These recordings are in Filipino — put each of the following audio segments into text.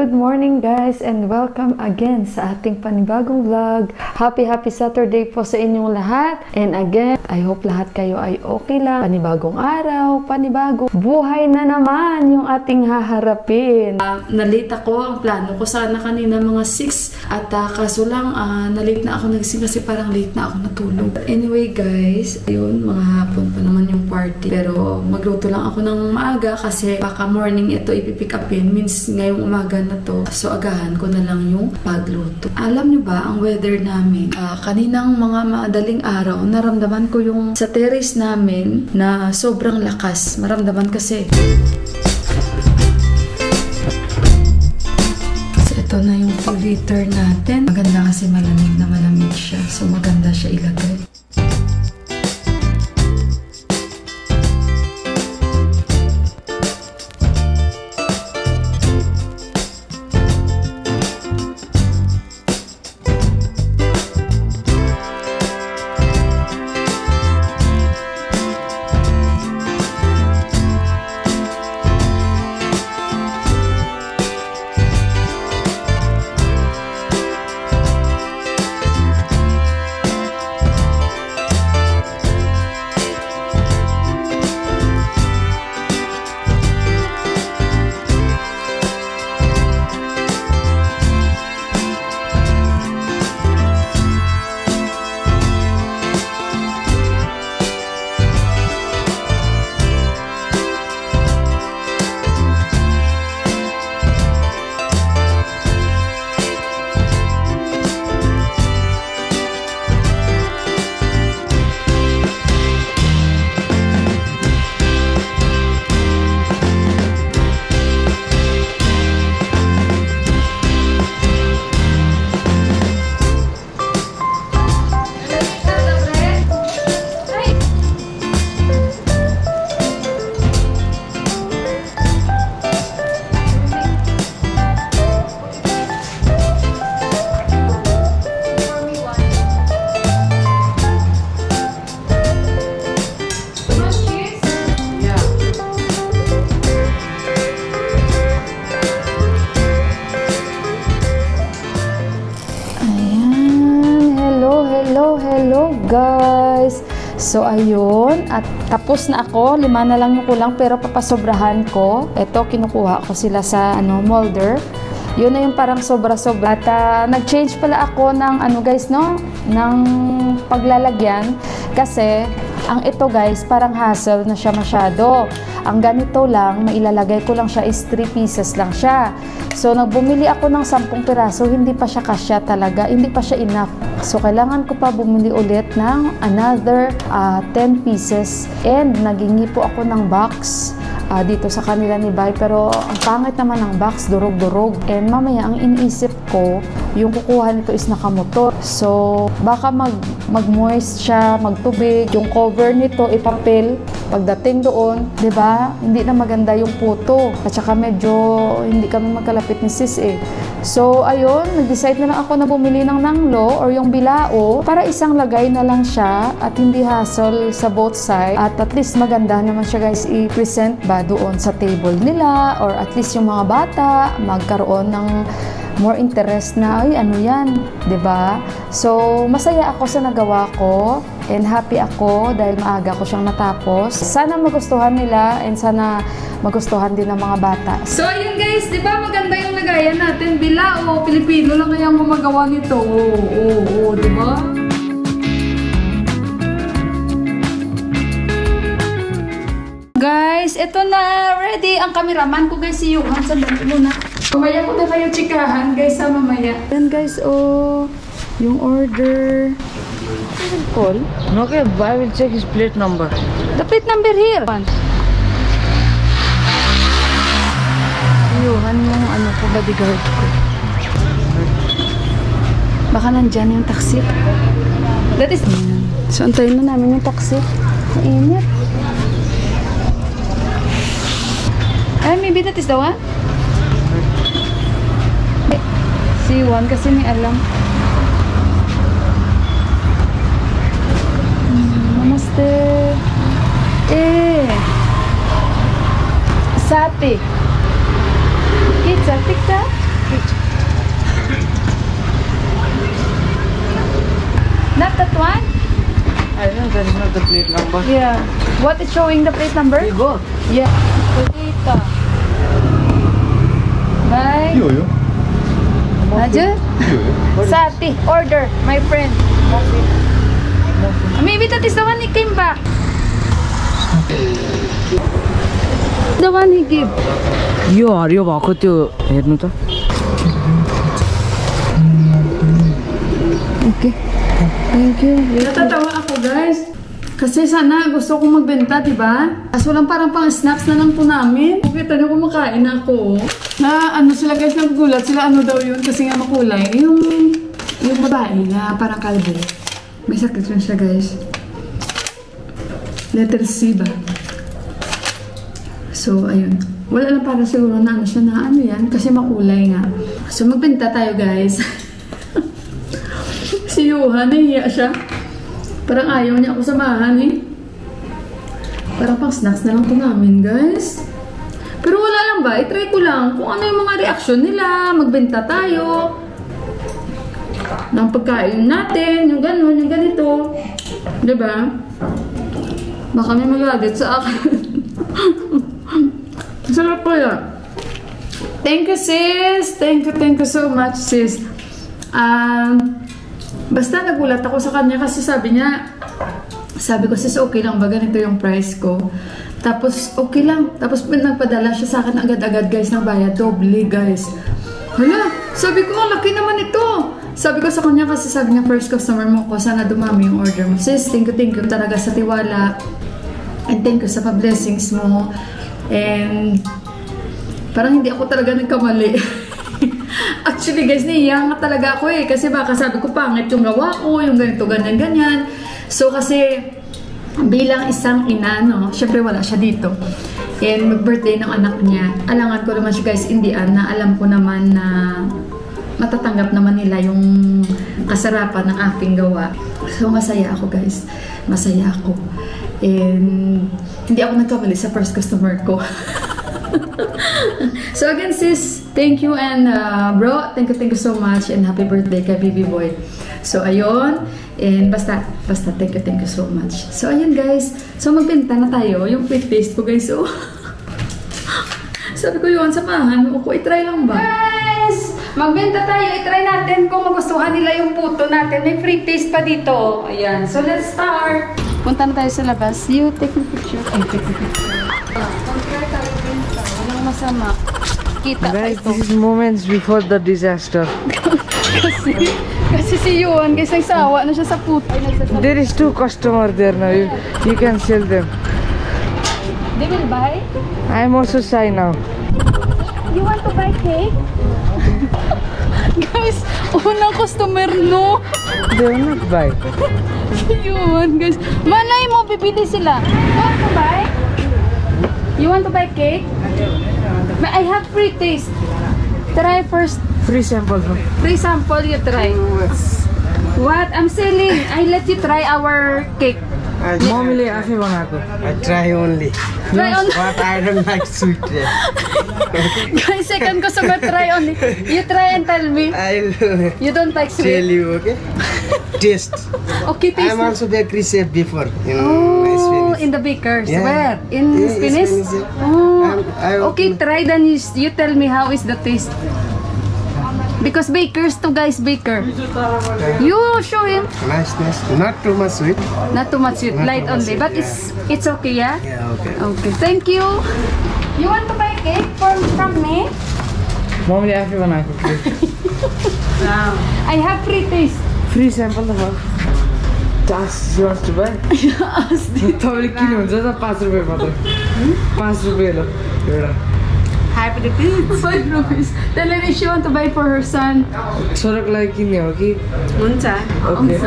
good morning guys and welcome again sa ating panibagong vlog. Happy Saturday po sa inyong lahat. And again, I hope lahat kayo ay okay lang. Panibagong araw, panibagong buhay na naman yung ating haharapin. Nalate ako, ang plano ko sana kanina mga 6 at kaso lang nalate na ako nagising kasi parang late na ako natulog. Anyway guys, ayun, mga hapon pa naman yung party. Pero magluto lang ako ng maaga kasi baka morning ito ipipick upin. Means ngayong umaga na to. So agahan ko na lang yung pagluto. Alam nyo ba, ang weather namin, kaninang mga madaling araw, naramdaman ko yung sa terrace namin na sobrang lakas. Maramdaman kasi. So ito na yung 2 liter natin. Maganda kasi malamig na malamig siya. So maganda siya ilagay. Hello guys! So ayun, at tapos na ako. 5 na lang yung kulang pero papasobrahan ko. Ito, kinukuha ko sila sa molder. Yun na yung parang sobra-sobra. At nag-change pala ako ng guys, no? Ng paglalagyan. Kasi ang ito guys, parang hassle na siya masyado. Ang ganito lang, mailalagay ko lang siya is 3 pieces lang siya. So, nagbumili ako ng 10 piraso, hindi pa siya kasya talaga, hindi pa siya enough. So, kailangan ko pa bumili ulit ng another 10 pieces. And nagingi po ako ng box dito sa kanila ni Bay. Pero ang pangit naman ng box, durog-durog. And mamaya, ang iniisip ko, yung kukuha nito is nakamotor. So, baka mag-moist siya, magtubig. Yung cover nito, ipapel. Pagdating doon, 'di ba? Hindi na maganda yung puto. At saka medyo hindi kami magkalapit ni sis eh. So, ayun, nag-decide na lang ako na bumili ng nanglo or yung bilao para isang lagay na lang siya at hindi hassle sa both side. At least maganda naman siya guys i-present ba doon sa table nila or at least yung mga bata magkaroon ng more interest na, ay ano yan, 'di ba? So, masaya ako sa nagawa ko and happy ako dahil maaga ko siyang natapos. Sana magustuhan nila and sana magustuhan din ng mga bata. So, ayun guys, 'di ba maganda yung lagayan natin, bilao, Pilipino lang kaya gumagawa nito. Oo, 'di ba? Guys, ito na ready ang cameraman ko guys, si Johan. Sandali muna. Mamaya ko na kayo chikahan guys sa mamaya. Yan guys, yung order. Call? Okay, I will check his plate number. The plate number here. Johan yung bodyguard ko. Baka nandyan yung taxi. That is... So, antayin na namin yung taxi. Mainit. Maybe that is the one? Si Juan kasi may alam. Namaste. Sate. Pizza, tikta. that one? I think that is not the plate number. Yeah. What is showing the plate number? You go. Yeah. Potato. Bye. 이거요? Aja? 이거요? Sati. Order, my friend. Maybe that is the one he came back. The one he gave. यो हरियो भएको त्यो हेर्नु त. Okay. Thank you. Natatawa ako, guys. Kasi sana gusto kong magbenta, diba? Kaso lang parang pang snacks na lang po namin. Kita niyo kumakain ako. Na ano sila guys, nagugulat sila ano daw yun kasi nga makulay. Yung babae na parang kalbo. May sakit rin siya guys. Letter C ba? So, ayun. Wala lang para siguro na ano siya na ano yan kasi makulay nga. So, magbenta tayo guys. Si Johan, nahiya siya. Parang ayaw niya ako samahan eh. Parang pang snacks na lang po namin, guys. Pero wala lang ba? I-try ko lang kung ano yung mga reaksyon nila. Magbenta tayo. Ng pagkain natin. Yung gano'n, yung ganito. Diba? Baka may magalit sa akin. Sarap po yan. Thank you, sis. Thank you so much, sis. Basta nagulat ako sa kanya kasi sabi ko sis okay lang ba ganito yung price ko, tapos okay lang, tapos nagpadala siya sa akin agad-agad guys ng bayad, doble guys. Hala, sabi ko laki naman ito, sabi ko sa kanya kasi sabi niya first customer mo ko, sana dumami yung order mo. Sis, thank you talaga sa tiwala and thank you sa pa-blessings mo, and parang hindi ako talaga nagkamali. Actually guys, niya nga talaga ako eh. Kasi baka sabi ko pangit yung gawa ko, yung ganito, ganyan. So kasi bilang isang ina, no, syempre wala siya dito. And mag-birthday ng anak niya. Alangan ko naman siya guys, Indian, na alam ko naman na matatanggap naman nila yung kasarapan ng aking gawa. So masaya ako guys. Masaya ako. And hindi ako nagkamali sa first customer ko. So again sis, thank you, and bro, thank you so much, and happy birthday kay Baby Boy. So ayun, and basta thank you so much. So ayun guys, so magbenta na tayo. Yung quick taste ko guys, so sabi ko yun, samahan mo ko, itry lang ba? Guys, magbenta tayo, itry natin kung magustuhan nila yung puto natin. May free taste pa dito. Ayan, so let's start. Punta na tayo sa labas. You take a picture. Take a picture. Compare tayo benta. Walang masama. Kita Guys, ito. this is moments before the disaster. kasi si Yuan, guys, nagsawa na siya sa puto. There is 2 customers there now. You can sell them. They will buy? I am also shy now. You want to buy cake? Guys, unang customer, no? They will not buy. Yun, guys. Malay mo, bibili sila. You want to buy? You want to buy cake? But I have free taste. Try first. Free sample. Free sample, you try. What? I'm selling. I let you try our cake. Mommy afi banako. I try only. Try only. But I don't like sweet. Guys, second customer, try only. You try and tell me. I'll You don't like tell sweet? you, okay? Taste. Okay, taste. I'm also bakery chef before in Oh, Spanish. in the bakers. Yeah. Where? In Yeah, Spanish? Spanish, yeah. Oh. I Okay, try then you tell me how is the taste. Because bakers to guys, baker. You show him. Nice. Not too much sweet. Not too much sweet, Not light too much only. sweet, But it's okay, yeah? Yeah, okay. Okay, thank you. You want to buy cake from me? Mommy afi banako. I have free taste. Free sample the fuck. Just you want to buy? तपाईँले किन्नुहुन्छ त 5 रुपैयाँ मात्र. 5 रुपैयाँ ल एउटा. Happy to 5 rupees. Tell her if she want to buy for her son. छोराको लागि किन्ने हो कि? Unsa? Okay.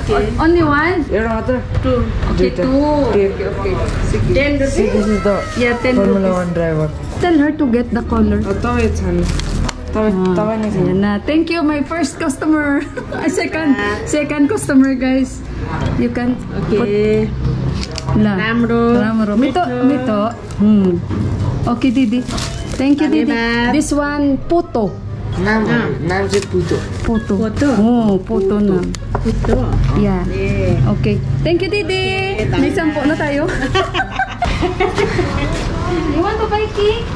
Okay. Only one? एउटा मात्र? Two. Okay, Duita. two. Okay. Okay. 10 rupees? See, this is the Yeah, 10 Formula rupees. 1 driver. Tell her to get the color. तपाईँ छान्नु. तपाईँ नै छान्नु. Ayan na. Thank you, my first customer. Second customer, guys. You can Okay. Ramro. Mito. Okay, Didi. Thank you, Didi. धन्यवाद. This one, puto. नाम चाहिँ पुतो. Photo. Photo? Oo, photo na. Ito. Yeah. Yeah. Okay. Thank you, Didi. May 10 na tayo. You want to buy cake?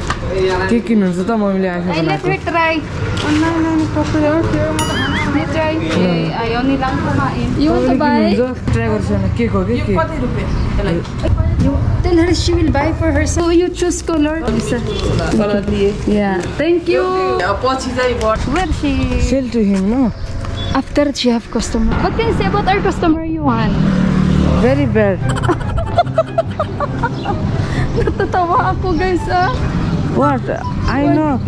के किन्नुहुन्छ त मम्मीले आइसक्नु Ay, let her try. Let try. Eh, ayaw nilang kumain. You want to buy? Try गर्छु न के हो कि के Tell her she will buy for herself. So you choose color. Colour दिए Yeah. Thank you. पछि चाहिँ Where she? Sell to him no After she have customer. What can you say about our customer, Yuan? Very bad Natatawa ako, guys, ah. What I know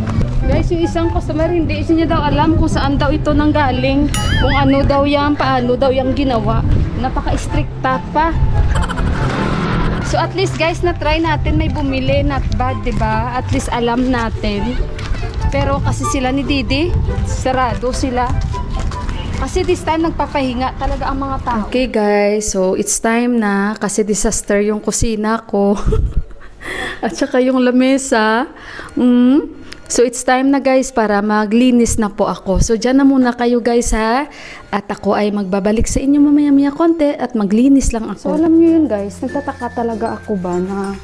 Guys, yung isang customer, hindi niya daw alam kung saan daw ito nanggaling. Kung ano daw yan, paano daw yung ginawa. Napaka-stricta pa. So at least guys, na-try natin, may bumili, not bad, diba? At least alam natin. Pero kasi sila ni Didi, sarado sila. Kasi this time nagpapahinga talaga ang mga tao. Okay guys, so it's time na kasi disaster yung kusina ko. At saka yung lamesa. So it's time na guys para maglinis na po ako. So dyan na muna kayo guys ha. At ako ay magbabalik sa inyo mamaya-maya konti at maglinis lang ako. So alam nyo yun guys, nagtataka talaga ako ba na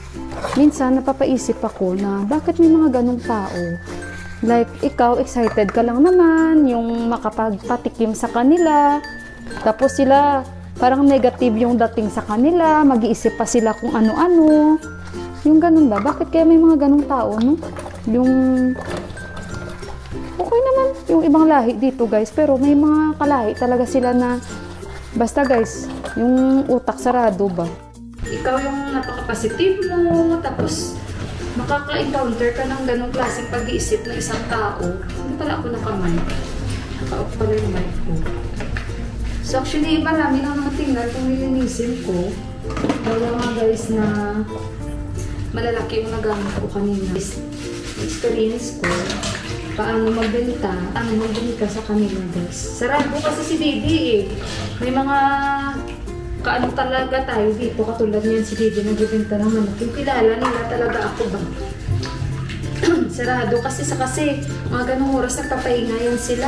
minsan napapaisip ako na bakit may mga ganong tao. Like ikaw excited ka lang naman yung makapagpatikim sa kanila. Tapos sila parang negative yung dating sa kanila. Mag-iisip pa sila kung ano-ano. Yung ganun ba? Bakit kaya may mga ganung tao, no? Yung okay naman yung ibang lahi dito guys, pero may mga kalahi talaga sila na basta guys, yung utak sarado ba? Ikaw yung napaka-positive mo, tapos makaka-encounter ka ng ganung klaseng pag-iisip ng isang tao. Hindi pala ako nakamay. Naka-off pala yung mic ko. So actually, marami lang mga tingnan kung nilinisin ko. Wala nga guys na malalaki yung nagamit ko kanina. Experience ko, paano magbenta, paano magbenta sa kanila guys. Sarado kasi si Didi eh. May mga kaano talaga tayo dito, katulad niyan si Didi nagbibenta ng manok. Yung kilala nila talaga ako ba? Sarado kasi mga ganong oras nagpapahinga yan sila.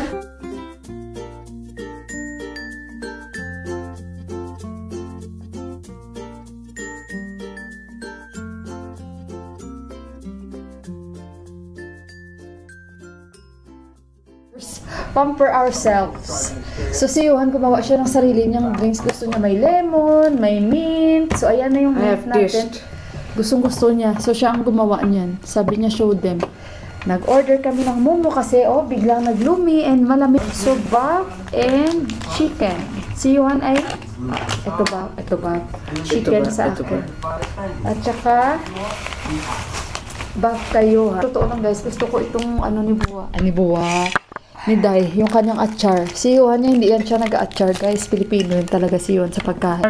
Pamper ourselves. So si Johan gumawa siya ng sarili niyang drinks. Gusto niya may lemon, may mint. So ayan na yung mint natin. Gustong-gusto niya. So siya ang gumawa niyan. Sabi niya show them. Nag-order kami ng momo kasi biglang naglumi and malamig. So beef and chicken. Si Johan ay ito ba? Chicken sa akin. At saka beef kayo ha. Totoo lang guys, gusto ko itong ano ni Buwa. Ni Buwa. Ni Day, yung kanyang atsar. Si Johan niya, hindi yan siya nag-atsar guys. Pilipino yun talaga si Johan sa pagkain.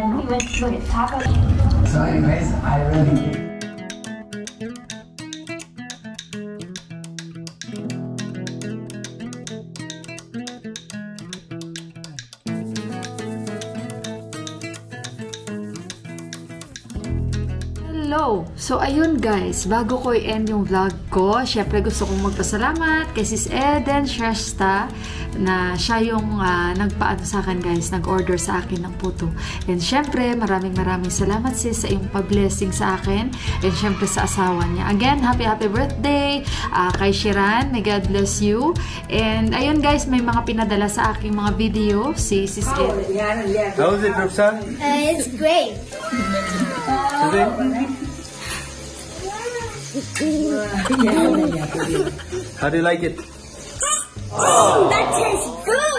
Sorry guys, I really... Hello! So ayun guys, bago ko i-end yung vlog ko, syempre gusto kong magpasalamat kay Sis Eden Shrestha na siya yung nagpaano sa akin guys, nag-order sa akin ng puto. And syempre, maraming salamat sis sa iyong pag-blessing sa akin and syempre sa asawa niya. Again, happy birthday kay Shiran, may God bless you. And ayun guys, may mga pinadala sa aking mga video si Sis Eden. How is it, Roxanne? It's great. How do you like it? Oh, that tastes good.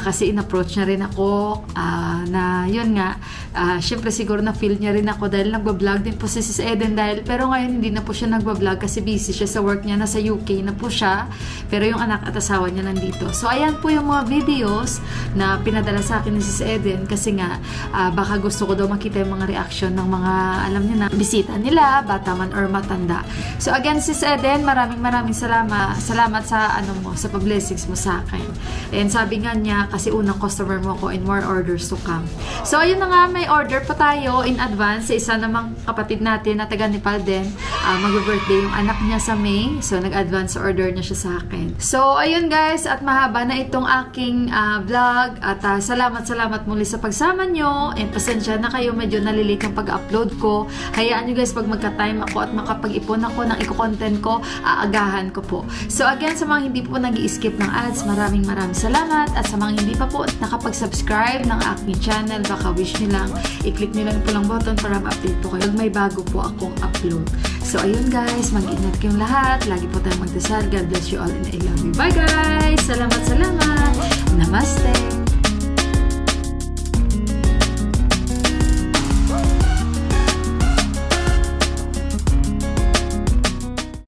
kasi in-approach niya rin ako na yun nga, syempre siguro na feel niya rin ako dahil nagbablog din po si Sis Eden pero ngayon hindi na po siya nagbablog kasi busy siya sa work niya, nasa UK na po siya, pero yung anak at asawa niya nandito. So ayan po yung mga videos na pinadala sa akin ni Sis Eden kasi nga baka gusto ko daw makita yung mga reaction ng mga, alam niyo na, bisita nila, bata man or matanda. So again, Sis Eden, maraming salamat sa sa pa-blessings mo sa akin. And sabi nga niya, kasi unang customer mo ko and more orders to come. So ayun na nga, may order pa tayo in advance sa isa namang kapatid natin na taga Nepal din. Mag-birthday yung anak niya sa May. So nag-advance order niya siya sa akin. So ayun guys, at mahaba na itong aking vlog. At salamat muli sa pagsama nyo. And pasensya na kayo, medyo nalilate ang pag-upload ko. Hayaan nyo guys, pag magka-time ako at makapag-ipon ako ng iko-content ko, aagahan ko po. So again, sa mga hindi po nag-i-skip ng ads, maraming salamat. At sa mga hindi pa po nakapag-subscribe ng aking channel, baka wish nyo lang, i-click nyo lang po lang button para ma-update po kayo. May bago po akong upload. So ayun guys, mag-ingat kayong lahat. Lagi po tayong magdasal. God bless you all and I love you. Bye guys! Salamat!